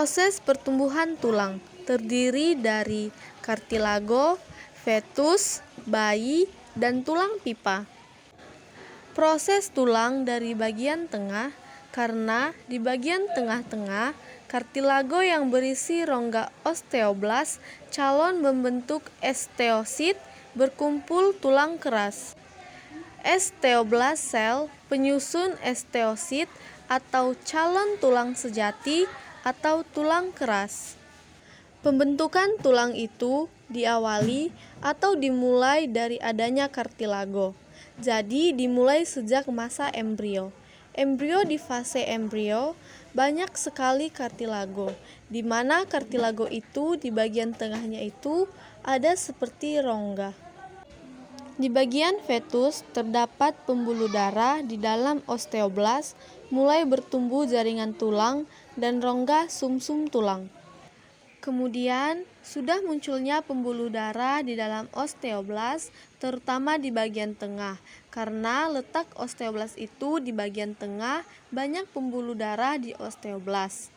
Proses pertumbuhan tulang terdiri dari kartilago, fetus, bayi, dan tulang pipa. Proses tulang dari bagian tengah, karena di bagian tengah-tengah kartilago yang berisi rongga osteoblas calon membentuk osteosit berkumpul tulang keras. Osteoblast sel penyusun osteosit atau calon tulang sejati atau tulang keras. Pembentukan tulang itu diawali atau dimulai dari adanya kartilago. Jadi dimulai sejak masa embrio. Embrio di fase embrio banyak sekali kartilago, di mana kartilago itu di bagian tengahnya itu ada seperti rongga. Di bagian fetus terdapat pembuluh darah di dalam osteoblas, mulai bertumbuh jaringan tulang dan rongga sumsum tulang. Kemudian sudah munculnya pembuluh darah di dalam osteoblas, terutama di bagian tengah. Karena letak osteoblas itu di bagian tengah, banyak pembuluh darah di osteoblas.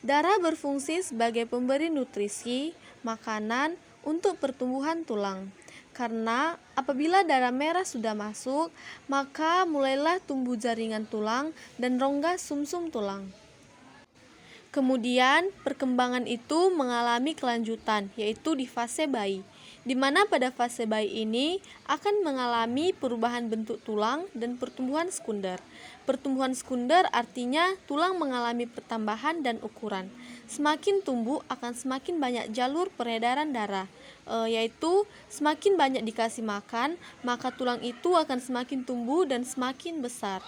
Darah berfungsi sebagai pemberi nutrisi, makanan untuk pertumbuhan tulang. Karena apabila darah merah sudah masuk, maka mulailah tumbuh jaringan tulang dan rongga sumsum tulang. Kemudian perkembangan itu mengalami kelanjutan, yaitu di fase bayi, di mana pada fase bayi ini akan mengalami perubahan bentuk tulang dan pertumbuhan sekunder. Pertumbuhan sekunder artinya tulang mengalami pertambahan dan ukuran. Semakin tumbuh akan semakin banyak jalur peredaran darah, yaitu semakin banyak dikasih makan, maka tulang itu akan semakin tumbuh dan semakin besar.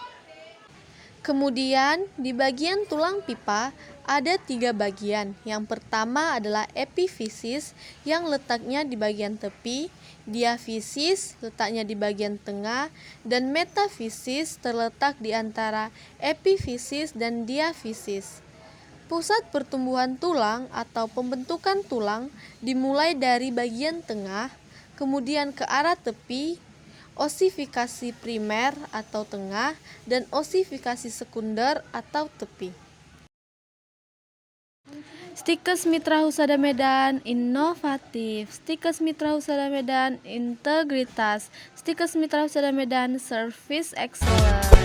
Kemudian di bagian tulang pipa ada 3 bagian. Yang pertama adalah epifisis yang letaknya di bagian tepi, diafisis letaknya di bagian tengah, dan metafisis terletak di antara epifisis dan diafisis. Pusat pertumbuhan tulang atau pembentukan tulang dimulai dari bagian tengah, kemudian ke arah tepi, osifikasi primer atau tengah, dan osifikasi sekunder atau tepi. Stikes Mitra Husada Medan inovatif, Stikes Mitra Husada Medan integritas, Stikes Mitra Husada Medan service excellence.